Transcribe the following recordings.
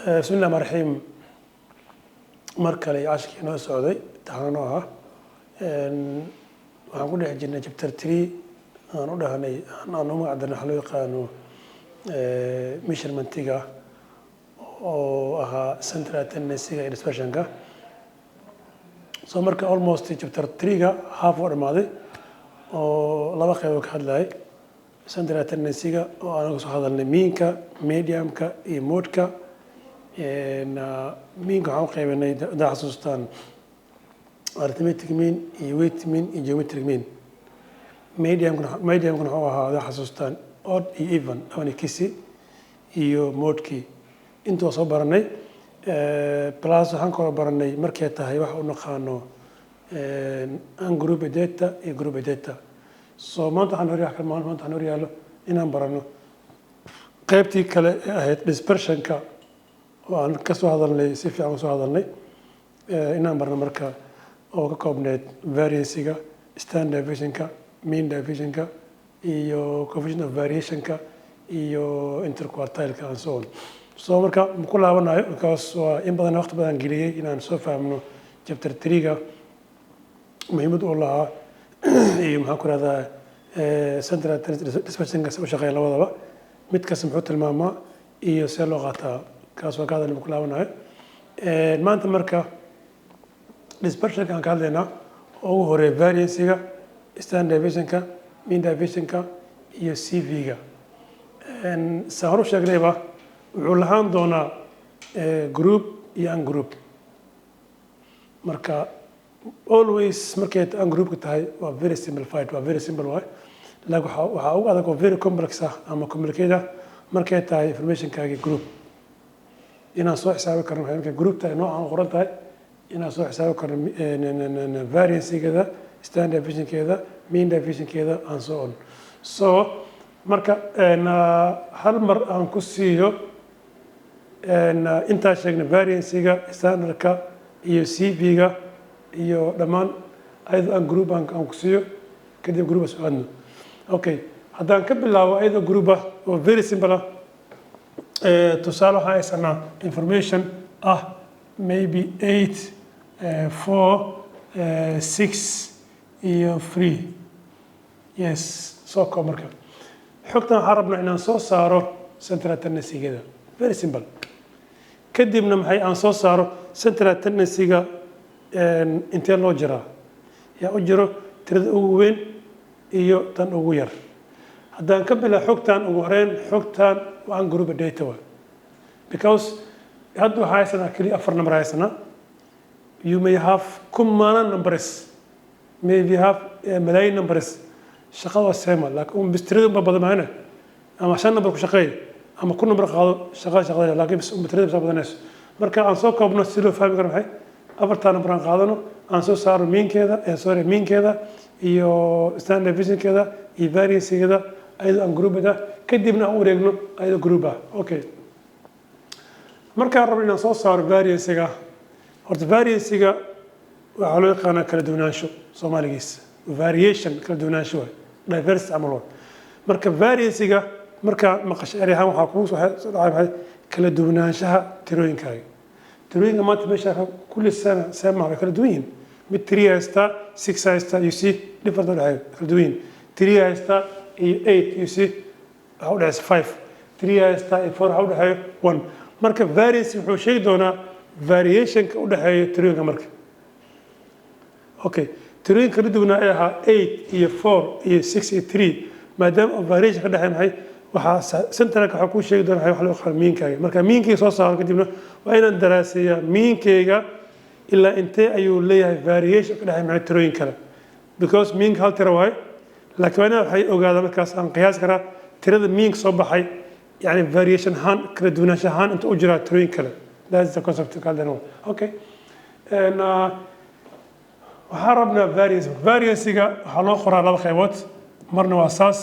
بسم الله الرحمن الرحيم markale cashkii noo socday taxano ah waxaan ku dhex jirnay chapter 3 aan u dhahnay aan u macdan waxa loo yaqaano measurementiga oo ahaa central tendency-ga iyo dispersion-ka soo marka almost chapter 3-ga half u dhamaaday oo laba qaybood ka hadlayay central tendency-ga oo aan uga soo hadalnay mean-ka medium-ka iyo mode-ka mean-ka waxaan u qaybanay haddaa xasuustaan arithmetic mean iyo weight mean iyo geometric mean medium-kuna wuxuu ahaa haddaa xasuustaan odd iyo even awani kisi iyo mode-kii intuu soo baranay plus waxaan kaloo baranay markay tahay waxa u naqaano ungroup data iyo group data so maanta waxaan hor yaallo inaan barano qaybtii kale ee ahayd dispersion-ka oo aan ka soo hadalnay si fiican u soo hadalnay inaan barno marka oo ka koobneyd variance-ga standard deviation-ka mean deviation-ka iyo coefficient of variation-ka iyo interquartile-ka and so on so marka ma ku laabanayo because waa in badan waqti badan geliyey inaan soo fahmno chapter 3-ga muhiimad u lahaa iyo maxaan ku rahdaa central dispersion-ka u shaqeeya labadaba mid kasta muxuu tilmaamaa iyo see loo qaataa kaas waa ka hadalna ma ku laabanayo maanta marka dispersion-ka aan ka hadlaynaa oo ugu horeeya variance-ga standard deviation-ka mean deviation-ka iyo CV-ga saan hor u sheegnayba wuxuu lahaan doonaa group iyo ungroup marka always markay ungroupka tahay waa very simplified waa very simple waay laakiin waxaa ugu adag oo very complex ah ama complicated ah markay tahay information-kaagii group inaan soo xisaabi karno waxay markay group tahay noocan u qoran tahay inaan soo xisaabi karno variance-geeda standard deviation-keeda mean deviation-keeda and so on so marka hal mar aan ku siiyo intaa sheegna variance-ga standardka iyo CV-ga iyo dhammaan ayadoo aan group aan ku siiyo kadib group soo aadno okay haddaan ka bilaabo ayadoo group ah oo very simple ah tusaale waxaan haysanaa information ah maybe 8 4 6 iyo 3 yes soo koob marka xogtan waxaan rabnaa inaan soo saaro central tendency-geeda very simple kadibna maxay aan soo saaro central tendency-ga intee loo jiraa yaa u jiro tirada ugu weyn iyo tan ugu yar haddaan ka bilaa xogtan ugu horeyn xogtan waa ungroup data waa because hadda waxaa haysanaa keliya 4 number haysanaa you may have kumanaan numbers maybe have malaayiin numbers shaqada waa same laakiin tirada uma badan mahayna ama 5 number ku shaqeey ama ku number qaado shaqada laakiin tirada bisa badanayso marka aan soo koobno si loo fahmi karo maxay afartan number aan qaadano aan soo saaro mean-keeda iyo standard deviation-keeda iyo variance-geeda ayadoo aan group-da kadibna aan u wareegno ayadoo group ah okay markaan rabno inaan soo saaro variance-ga horta variance-ga waxaa loo yaqaanaa kala duwanaansho soomaaligiisa variation kala duwanaansho waay diversity camal waay marka variance-ga markaa maqasho eri ahaan waxaa kugu soo dhacay maxay kala duwanaanshaha tirooyinkaaga tirooyinka maanta meesha kulli sana seema way kala duwan yihiin mid 3 haysta 6 haysta you see different dhexeeyo kala duwan yihiin 3 haysta iyo 8 you see waxa u dhexeysa 5 3 haysta iyo 4 waxa u dhexeeyo 1 marka variance wuxuu sheegi doonaa variation-ka u dhexeeya tirooyinka marka okay tirooyinka kala duwanaa ay ahaa 8 iyo 4 iyo 6 iyo 3 maadaama variation ka dhexeeya maxay waxaa centralka waxaa kuu sheegi doona wax loo yaqaan mean-kaaga marka mean-kayga soo saaro kadibna waa inaan daraaseeyaa mean-kayga ilaa intee ayuu leeyahay variation ka dhexeeya maxay tirooyin kale because mean-ka hal tiro waayo laakiin waa inaan waxay ogaada markaas aan qiyaasi karaa tirada mean-ka soo baxay yani variation ahaan kala duwanaansho ahaan inta u jiraa tirooyin kale that's the concept ka hadlayna okay waxaan rabnaa variance-ga waxaa loo qoraa laba qaybood marna waa saas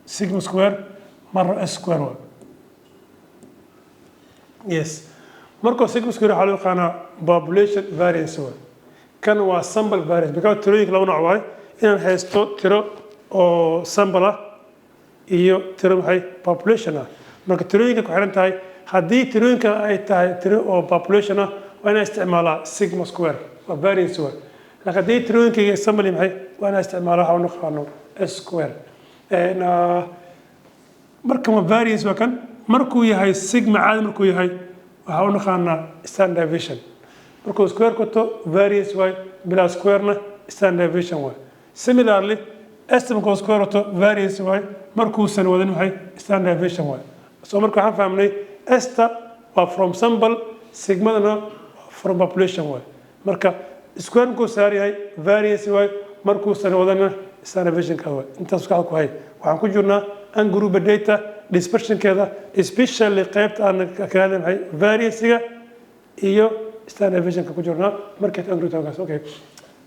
sigma square marna s square waa yes markoo sigma square waxaa loo yaqaanaa population variance waa kan waa sample variance because tirooyinka laba nooc waaye inaan haysto tiro oo sample ah iyo tiro maxay population ah marka tirooyinka ku xiran tahay haddii tirooyinka ay tahay tiro oo population ah waa inaan isticmaalaa sigma square waa variance way laakiin haddii tirooyinkayga assembly maxay waa inaan isticmaalaa waxa u naqaano s square marka waa variance waa kan markuu yahay sigma caadi markuu yahay waxa u naqaanaa standard deviation markuu square koto variance way bila square-na standard deviation way similarly estimate square koto variance way markuusan wadan waxay standard deviation way so marka waxaan fahmnay esta waa from sample sigmadana from population way marka square markuu saar yahay variance way markuusan wadana standard deviation ka way intaas ka ku hay waxaan ku jirnaa ungroup data dispersion-keeda especially qaybta aan ka hadlaynay variance-ga iyo standard deviation-ka ku jirnaa market ungroup okay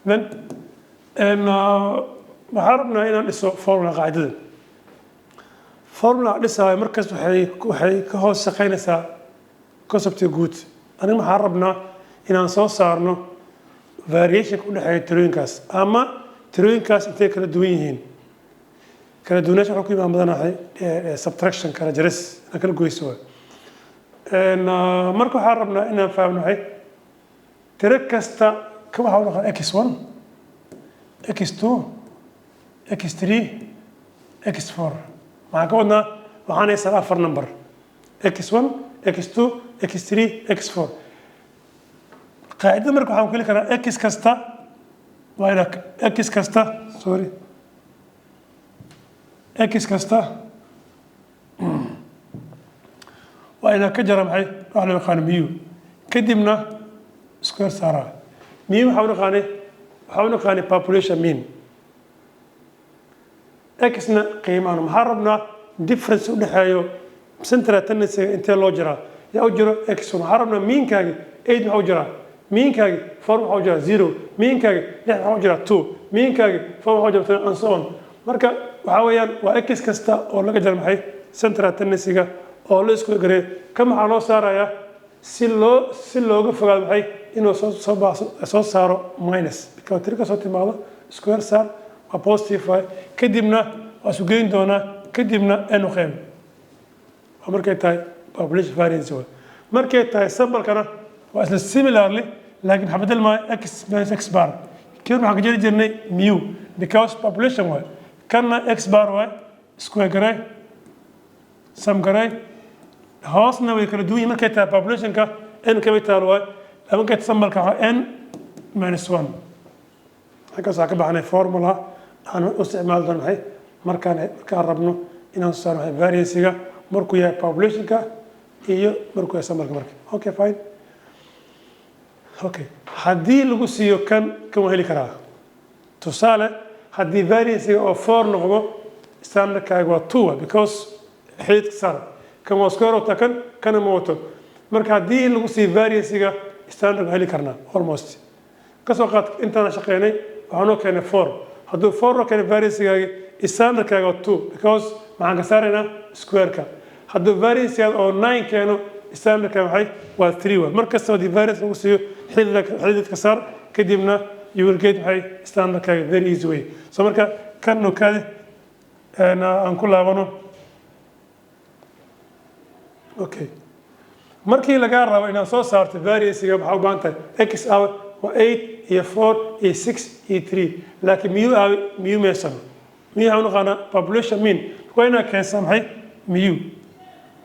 then waxaan rabnaa inaan dhiso formula qaacidada formula dhisaay markaas waxay ka hoos shaqaynaysaa concept guud aniga waxaan rabnaa inaan soo saarno variation-ka u dhexeeya tirooyinkaas ama tirooyinkaas intay kala duwan yihiin kala duwanaansha wuxuu ku imaan badanahay subtraction kala jaris inaan kala goyso marka waxaan rabnaa inaan fahamnahay tiro kasta ka waxa u dhaqan x1 x2 x3 x4 waxaan ka wadnaa waxaan haysan 4 number x1 x2 x3 x4 qaacidada marka waxaan ku heli karaa x kasta waa ina x kasta sorry x kasta waa ina ka jara maxay waxa loo yaqaan mu kadibna square saara mu waxaa u naqaanay population mean x-na qiimahan maxaa rabnaa difference u dhexeeyo central tendency intee loo jiraa yaa u jiro x1 waxaa rabnaa meankaagi 8 maxaa u jiraa meankaagi 4 maxaa u jiraa 0 meankaagi 6 maxaa u jiraa 2 meankaagi 4 maxaa u jiraa 3 and so on marka waxaa weeyaan waa x kasta oo laga jaro maxay central tendency-ga oo la isku gareeyo ka maxaa loo saarayaa si looga fogaado maxay inuu soo saaro minus because tiri ka soo timaado square saar waa positive way kadibna waa isu geyn doonaa kadibna n qeyb waa markay tahay population variance way markay tahay sambalkana waa isla similarly laakiin xabadal ma x minus x bar kii waxaan ka jari jirnay mu because population way kana x bar way square garay sum garay hoosna way kala duwan yihiin markay tahay population-ka n ka mid tahay way markay tahay sambalka n minus 1 halkaas waxaa ka baxnay formula aan u isticmaali doon maxay markaan rabno inaan soo saarno maxay variance-ga markuu yahay population-ka iyo markuu yahay sambalka marka okay fine okay haddii lagu siiyo kan waa heli karaa tusaale haddii variance-ga oo 4 noqdo standardkaaga waa 2 because xididka saar kan waa square wata kana ma wato marka haddii lagu siiyo variance-ga standard heli karnaa almost kasoo qaad intaan shaqeynay waxaan oo keenay 4 hadduu 4 oo keenay variance-gaaga standardkaaga waa 2 because maxaan ka saaraynaa square-ka hadduu variance-gaaga oo 9 keeno standardkaaga maxay waa 3 waa markasta haddii variance lagu siiyo xididka saar kadibna you will get maxay standardkaaga very easy way so marka kan nukaade aan ku laabano okay markii laga rabo inaad soo saarto variance-ga waxaa u baahan tahay x hour waa 8 iyo 4 iyo 6 iyo 3 laakiin mu meeshan mu waxaan u naqaanaa population mean waa inaa keensa maxay mu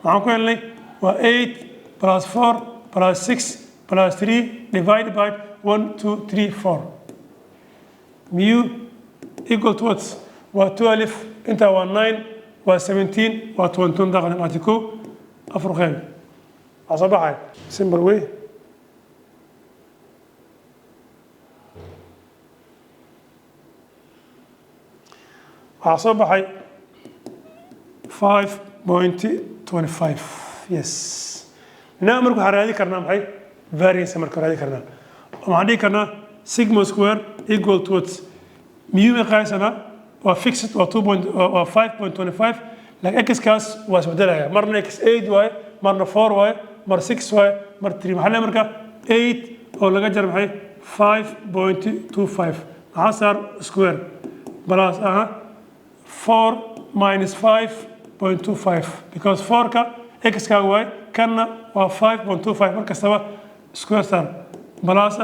waxaan ku helnay waa 8 plus 4 plus 6 plus 3 divided by 1 2 3 4 mu equal to what waa 12 intaa waa 9 waa 17 waa 22 daqiiqan article afar qeyb waxaa soo baxay simple way waxaa soo baxay 5.25 yes now marka waxaan raadi karnaa maxay variance marka raadi karnaa waxaan dhihi karnaa sigma square equal to what mu qaysana waa fixed waa 5.25 laakiin x kaas waa isbedelaya marna x8 waaye marna 4 waaye mar 6 waaye mar 3 maxaa leeyahay marka 8 oo laga jar maxay 5.25 maxaa saar square plus 4 minus 5.25 because 4 ka x ka y kana waa 5.25 marka saba square star plus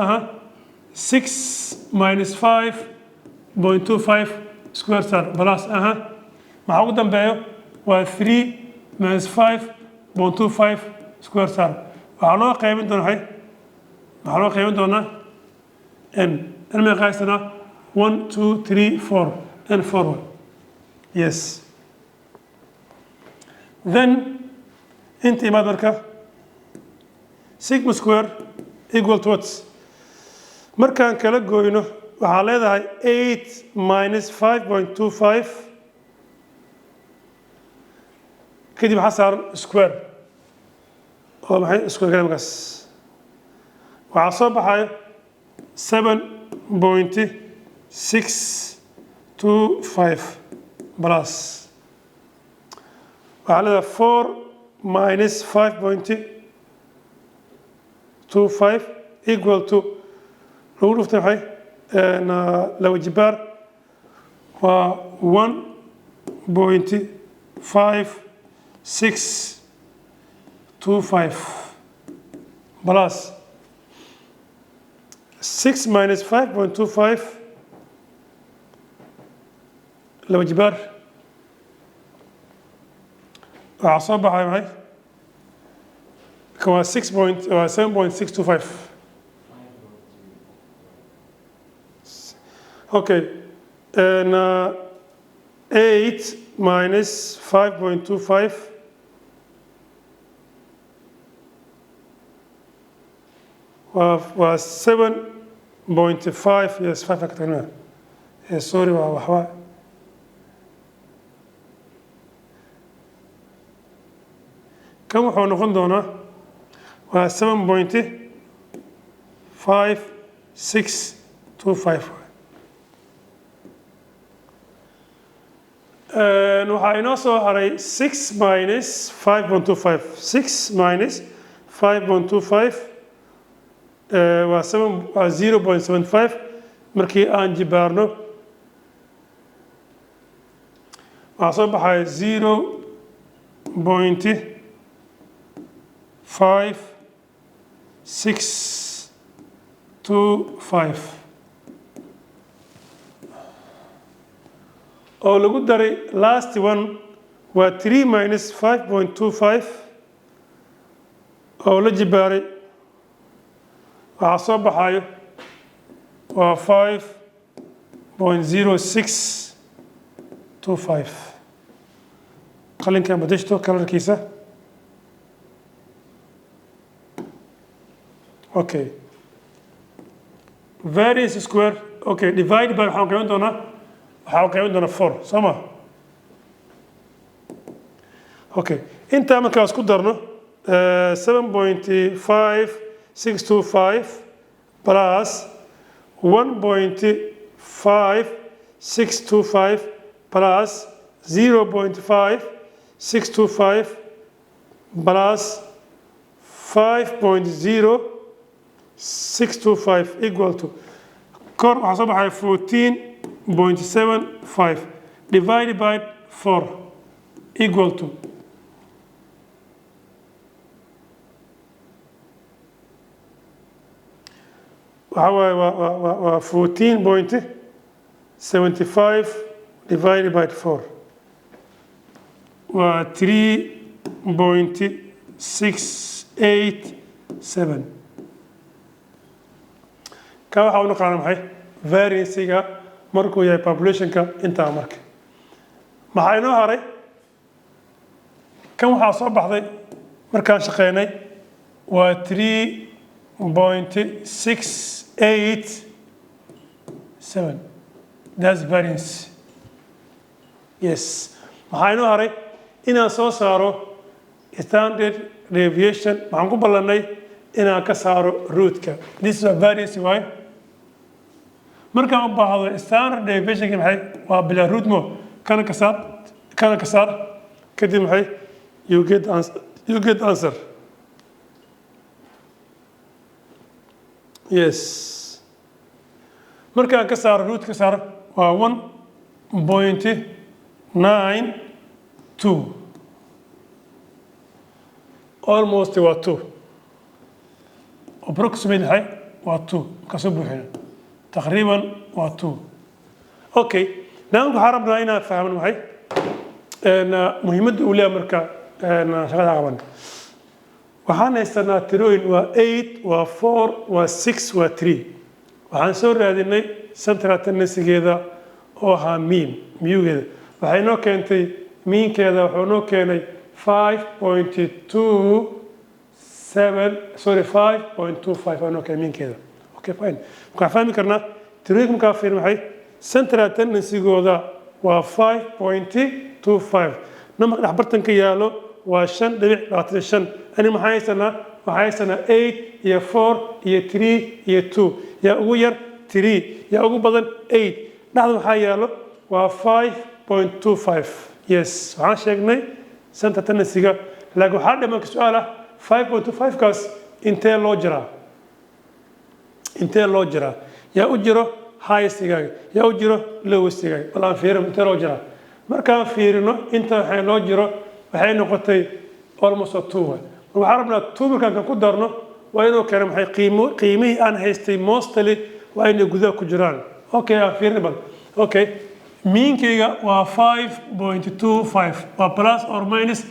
6 minus 5.25 square star plus maxaa ugu dambeeyo waa 3 minus 5.25 square star waxaa loo qaybin doonaa n ma qaybsanaa 1 2 3 4 and forward. Yes. Then inti imaad marka sigma square equal to what? Markaan kala gooyno waxaa leedahay 8 minus 5.25 kadib waxaa saaran square oo maxay square kale markaas waxaa soo baxaya 7.625 plus waxaa leedahay 4 minus 5.25 equal to lagu dhuftay maxay laba jibaar waa 1.5625 plus 6 minus 5.25 laba jibaar waxaa soo baxay maxay waa 7.625 okay and 8 minus 5.25 waa 7.5 yes 5 ka tagnaa sorry waa waxba kan wuxuu noqon doonaa waa 7.5625 waxaa inoo soo haray 6 minus 5.25 6 minus 5.25 waa 0.75 markii aan jibaarno waxaa soo baxaya 0.5625 oo lagu daray last one waa 3 minus 5.25 oo la jibaaray waxaa soo baxayo waa 5.0625 qalinkan badashto kalarkiisa okay variance square okay divide by waxaan qeybin doonaa 4 soo ma okay intaa markaas ku darno 7.5625 plus 1.5625 plus 0.5625 plus 5.0625 equal to kor waxaa soo baxaya 14.75 divided by 4 equal to waxaa waaye waa 14.75 divided by 4 waa 3.687 ka waxaa u naqaana maxay variancega markuu yahay populationka intaa marka maxaa inoo haray kan waxaa soo baxday markaan shaqeynay waa 3.687 that's variance yes maxaa inoo haray inaan soo saaro standard deviation waxaan ku ballanay inaan ka saaro rootka this is a variance waay markaan u baahdo standard deviation maxay waa bila root mo kana ka saar kadib maxay you get answer yes markaan ka saaro root ka saar waa 1.92 almost waa 2 approximate maxay waa 2 kasoo buuxina taqriiban waa 2 okay naan waxaan rabnaa inaan fahmno maxay muhiimadda uu leeyahay marka shaqada qaban waxaan haysanaa tirooyin waa 8 waa 4 waa 6 waa 3 waxaan soo raadinay central tendency-geeda oo ahaa mean miyugeeda waxay noo keentay meankeeda wuxuu noo keenay 5.25 waa noo keenay meankeeda okay fine waxaan fahmi karnaa tirooyinka markaa fiirin maxay central tendency-gooda waa 5.25 numberka dhex bartanka yaalo waa 5.25 ani maxaa haysanaa waxaa haysanaa 8 iyo 4 iyo 3 iyo 2 yaa ugu yar 3 yaa ugu badan 8 dhexda waxaa yaalo waa 5.25 yes waxaan sheegnay central tendency-ga laakiin waxaa dhimanka su-aal ah 5.25 kaas intee loo jiraa yaa u jiro highestigaaga yaa u jiro lowestigaaga bal aan fiirino intee loo jiraa markaan fiirino inta waxay loo jiro waxay noqotay almost 2 waxaan rabnaa 2 markaan kan ku darno waa inuu keeno maxay qiimihii aan haystay mostly waa inay gudaha ku jiraan okay aan fiirino bal okay meankayga waa 5.25 waa plus or minus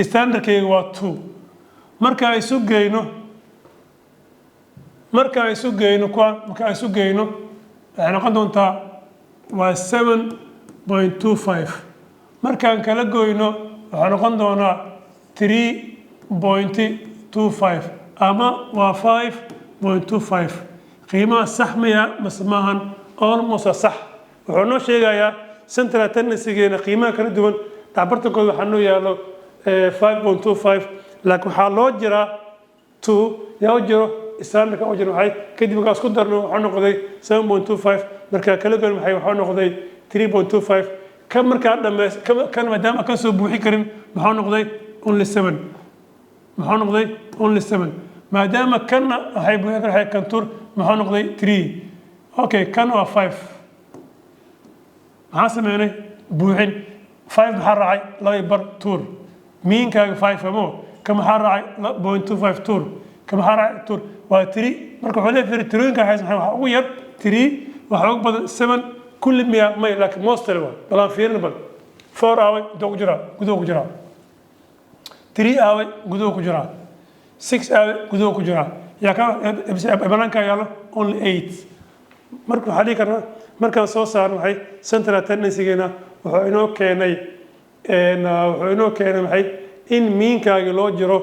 standardkayga waa 2 markaan isu geyno waxay noqon doontaa waa 7.25 markaan kala goyno waxaa noqon doonaa 3.25 ama waa 5.25 qiimaha sax maya mase maahan almost sax wuxuu noo sheegayaa central tendency-geena qiimaha kala duwan dhexbartankooda waxaa noo yaalo 5.25 laakiin waxaa loo jiraa 2 yaa u jiro standardka u jiro maxay kadib markaa isku darno waxaa noqday 7.25 markaa kala goyn maxay waxaa noqday 3.25 kan markaa dhammays kan maadaama ka soo buuxin karin maxaa noqday only 7 maadaama kanna waxay buuxin karin kan tur maxaa noqday 3 okay kan waa 5 maxaa sameynay buuxin 5 maxaa raacay 2 bar tur meankaaga 5 amo ka maxaa raacay 0.25 tur ka maxaa raacay tur waa 3 marka wuxuu leeyahay tirooyinka haysan waxa ugu yar 3 waxa ugu badan 7 kulli miya may laakiin mostly waa balaan fiirin bal 4 aaway gudaha ku jira 3 aaway gudaha ku jira 6 aaway gudaha ku jira yaa ka banaanka yaalo only 8 marka waxaa dhihi karnaa markaan soo saarno maxay central tendency-geena wuxuu inoo keenay maxay in meankaaga loo jiro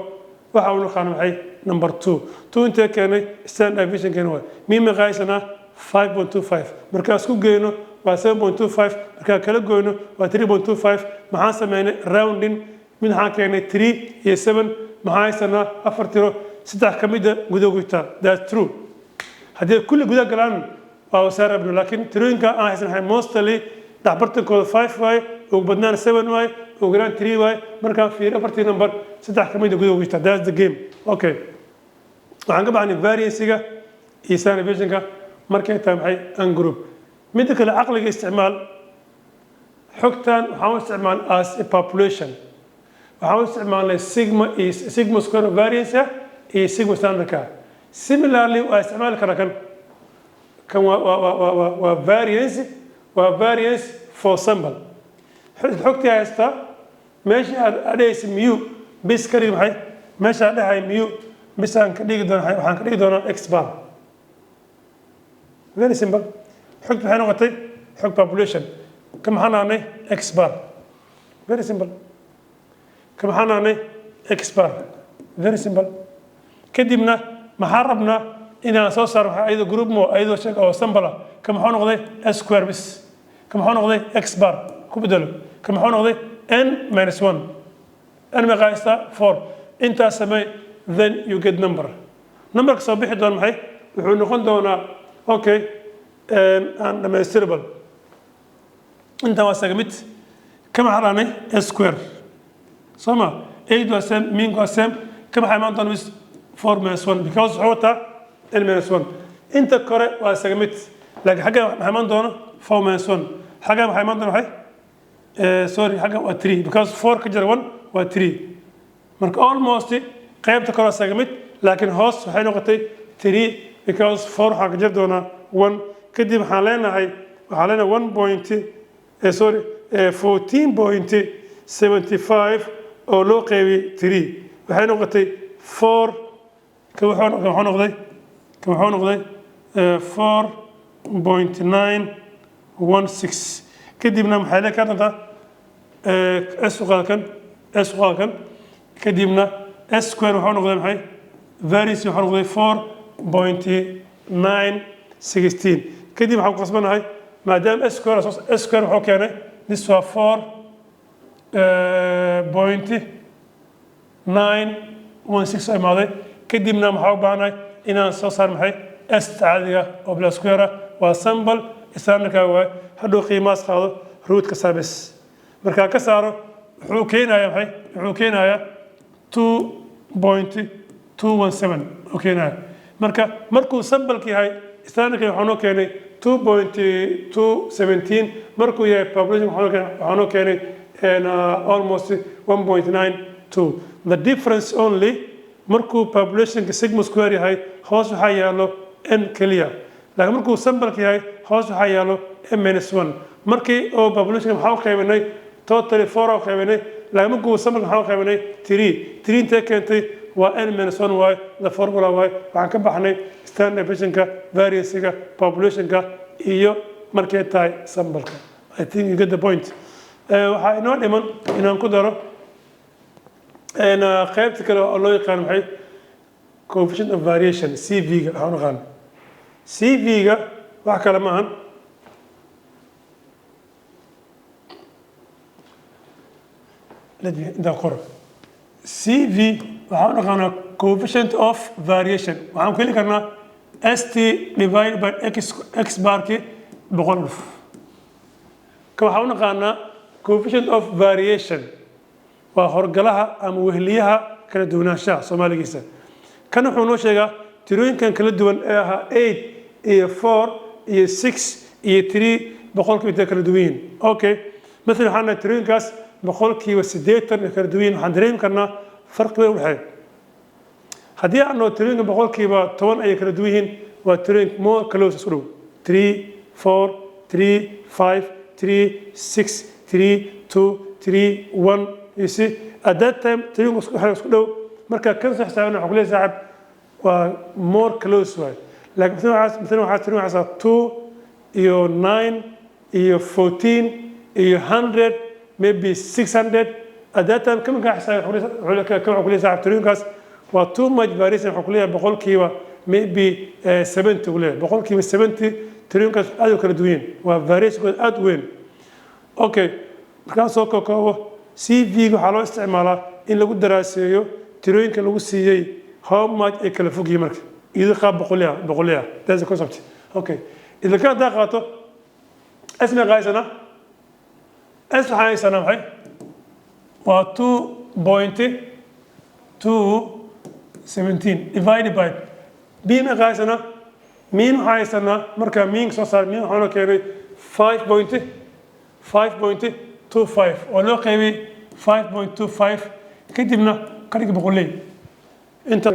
waxa uu naqaan maxay number 2 intee keenay standard deviation keena waa mean maqaaysanaa 5.25 markaan isku geyno waa 7.25 markaan kala goyno waa 3.25 maxaan sameynay rounding mid waxaan keenay 3 iyo 7 maxaa haysanaa 4 tiro 3 ka mida gudaha ku jirtaa that's true haddii kulli gudaha galaan waa wasaar abno laakiin tirooyinka aan haysan mostly dhexbartankooda 5 waaye ugu badnaan 7 waaye ugu yaraan 3 waaye markaan fiiriyo 4 number 3 ka mida gudaha ku jirtaa that's the game okay waxaan ka baxnay variance-ga iyo standard deviation-ka markay tahay maxay ungroup midda kale caqliga isticmaal xogtan waxaan u isticmaal as a population waxaan u isticmaalnay sigma square variance iyo sigma standardka similarly waa isticmaali karaa kan waa variance for sample xogtii haysta meesha aad adhaysa mu bis ka dhig maxay meesha aad dhahay mu bis waxaan ka dhigi doonaa x bar very simple xogta waxay noqotay xog population ka maxaan nahnay x bar very simple ka maxaan nahnay x bar very simple kadibna maxaan rabnaa inaan soo saaro ayadoo group mo ayadoo sheeg oo sample ka maxuu noqday s square bis ka maxuu noqday x bar ku bedelo ka maxuu noqday n minus 1 n maqaaysta 4 intaas samey then you get numberka soo bixi doona maxay wuxuu noqon doonaa okay undamasterable inta waa segmit kama xaraanay s square soma 8 waa same mean waa same kama xaymaan doona bis 4 minus 1 because wuxuu wataa n minus 1 inta kore waa segmit laakiin xagga xaymaan doona 4 minus 1 xagga xaymaan doona maxay sorry xagga waa 3 because 4 ka jira 1 waa 3 marka almost qaybta kale isaga mid laakiin hoos waxay noqotay 3 because 4 waxaan ka jir doonaa 1 kadib waxaan leenahay 14.75 oo loo qaybiyey 3 waxay noqotay 4 ka wuxuu noqday 4.916 kadibna maxay leeyahay doontaa s qalkan kadibna s square wuxuu noqday maxay variance wuxuu noqday 4.916 kadib waxaan ku qasbanahay maadaama s square wuxuu keenay this waa 4.916 imaaday kadibna maxaa u baahanahay inaan soo saar maxay s caadiga oo bla square waa symbol standardka waa hadhow qiimaas qaado root ka saabis marka ka saaro wuxuu keenayaa 2.217 oo keenaya markuu sambalka yahay standardka waxaa noo keenay 2.217 markuu yahay population waxaa noo keenay almost 1.92 the difference only markuu populationka sigma square yahay hoos waxaa yaalo n keliya laakiin markuu sambalka yahay hoos waxaa yaalo m-1 markii oo populationka maxaa u qaybinay totally 4 oo qaybinay laakiin markuu sambalka maxaa u qaybinay 3 intee keentay waa n-1 waay the formula waay waxaan ka baxnay standard deviationka variancega populationka iyo markay tahay sambalka I think you get the point waxaa inoo dhiman inaan ku daro qaybta kale oo loo yaqaan maxay coefficient of variation CV-ga waxaan naqaan CV-ga wax kale ma ahan intaan qoro CV waxaan naqaanaa coefficient of variation waxaan ku heli karnaa ST divided by x barki 100 ka waxaan u naqaanaa coefficient of variation waa horgalaha ama wehliyaha kala duwanaanshaha Soomaaligiisa kan wuxuu noo sheegaa tirooyinkan kala duwan ee ahaa 8 iyo 4 iyo 6 iyo 3 boqolkiiba kala duwan yihiin okay مثلا waxaan tirooyinkaas boqolkiiba 80 kala duwan waxaan dareemi karnaa farqi weyn u dhexeeya haddii aan noo tirooyinka boqolkiiba 10 ay kala duwan yihiin waa tirooyin more close isku dhow 3 4 3 5 3 6 3 2 3 1 you see at that time tirooyinku isku dhow marka kan soo xisaabina waxa ku leeyahay saaxib waa more close way laakiin مثلا waxaa tirooyin waxaa 2 iyo 9 iyo 14 iyo 100 maybe 600 at that time كم كان حساب كم عقولي صاحب ترينكاس و too much variation عقولية بقول كيوا maybe 70 عقولية بقول كيوا 70 ترينكاس أدو كردوين و variation كود أدوين أوكي كان سوق كوا CV حلو استعماله إن لو دراسيو ترين كان لو سيء how much يكلفوك يمرك إذا خاب بقوليها that's the concept أوكي إذا كان داخله اسمه غايسنا اسمه غايسنا معي waa 2.217 divided by b ma qaysana mean waxaa haysanaa markaa mean soo saar mean waxaa loo keenay 5.25 oo loo qaybay 5.25 kadibna qariga boqoley inta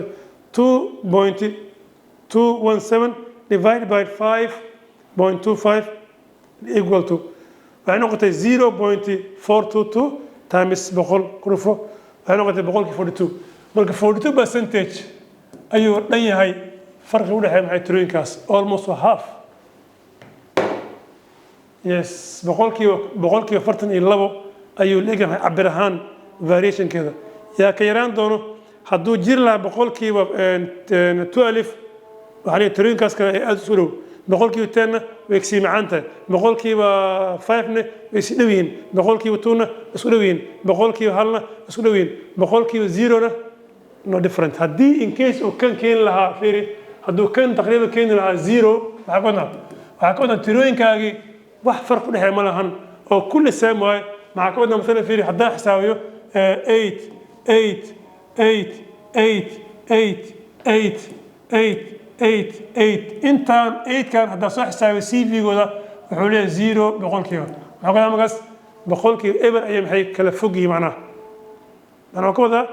2.217 divided by 5.25 equal to waxay noqotay 0.422 times boqol kurufo waxay noqotay boqolkii 42 marka 42% ayuu dhan yahay farqi u dhexeeya maxay tirooyinkaas almost half yes boqolkiiba 42 ayuu leeyahay cabir ahaan variationkeeda yaa ka yaraan doono hadduu jir lahaa boqolkiiba 12 waxaa tirooyinkaas kale ay aad isu dhow boqolkiiba 10 way kasii macaan tahay boqolkiiba 5 way isku dhow yihiin boqolkiiba 2 isku dhow yihiin boqolkiiba 1 isku dhow yihiin boqolkiiba 0 no different haddii in case uu kan keeni lahaa fiiri hadduu kan taqriiban keeni lahaa 0 waxaa ka wadnaa tirooyinkaagii wax farq u dhexeeya ma lahan oo kulli saam waaye maxaa ka wadnaa masalan fiiri haddaan xisaabiyo 8 intaan 8kan haddaa soo xisaabiyo CV-gooda wuxuu leeyahay 0 boqolkiiba maxaa ka wadaa markaas boqolkiiba eber ayay maxay kala fog yihiin macnaha waxaan ka wadaa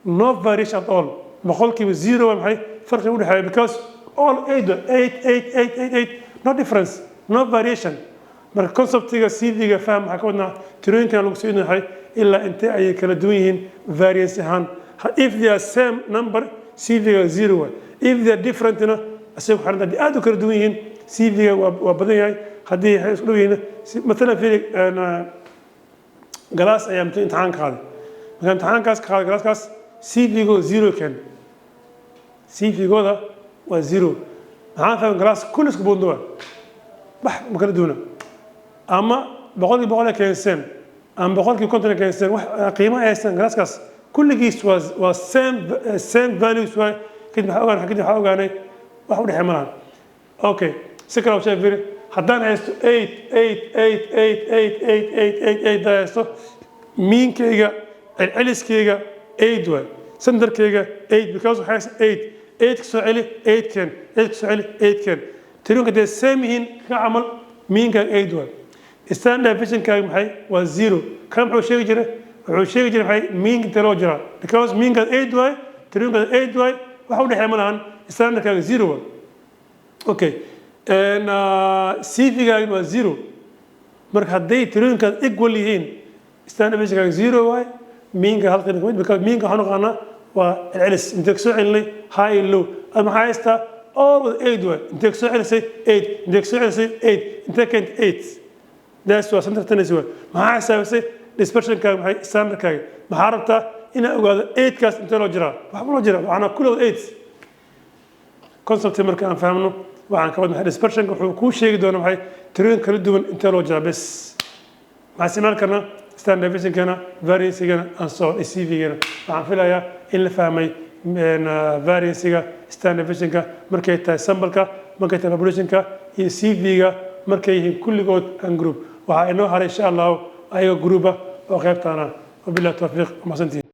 no variation at all boqolkiiba 0 waa maxay farqiga u dhexeeya because all 8 no difference no variation marka conceptiga CV-ga faham waxaa ka wadnaa tirooyinkan lagu soo yahay ilaa intee ayay kala duwan yihiin variance ahaan if they are same number CV-ga 0 waa if they are different asaga waxaan haddii aad u kala duwan yihiin CV-ga waa badan yahay haddii ay isku dhow yihiin مثلا في galaas ayaa imtixaan qaaday marka imtixaankaas ka qaaday galaaskaas CV-gooda 0 keen CV-gooda waa 0 maxaan fahmay galaas kulli isku buundo waa wax ma kala duwana ama boqolkiiba boqol ay keenseen ama boqolkiiba konton ay keenseen wax qiimo ay haystaan galaaskaas kulligiis waa same values waay kadib waxaa ogaanay wax u dhexeeya ma lahan okay si kale u sheeg firi haddaan haysto 8 haysto miinkayga celceliskayga 8 waay sandarkayga 8 because waxay haysta 8 ka soo celi 8 keen 8 ka soo celi 8 keen tirooyinka dee same yihiin ka camal miinkaaga 8 waay standard deviationkaaga maxay waa 0 kan wuxuu sheegi jiray maxay miinka intee loo jiraa because miinkaas 8 waay tirooyinkaas 8 waay wax u dhexeeya ma lahan standardkaaga 0 waay okay CV-gaaga waa 0 marka hadday tirooyinkaas equal yihiin standard deviationkaaga 0 waay miinka hal qiimo kamid because miinka waxaan naqaanaa waa celcelis intee ka soo celinay high and low ama maxaa haystaa all with 8 waay intee ka soo celisay 8 intee ka soo celisay 8 intee keentay 8 that's waa center tendency waay maxaa xisaabisay dispersionkaaga maxay standardkaaga maxaa rabtaa inaad ogaado 8 kaas intee loo jiraa waxba loo jiraa waxaana kulli 8 concepti marka aan fahmno waxaan ka wadnahay dispersionka wuxuu kuu sheegi doonaa maxay tirooyin kala duwan intee loo jiraa bes maxaa isticmaali karnaa standard deviationkana variancegana and so CV-gana waxaan filayaa in la fahmay variancega standard deviationka markay tahay sambalka markay tahay populationka iyo CV-ga markay yihiin kulligood an group waxaa inoo haray insha allahu ayaga groupa oo qaybtaana wabillahi tawfiiq mahadsantihiin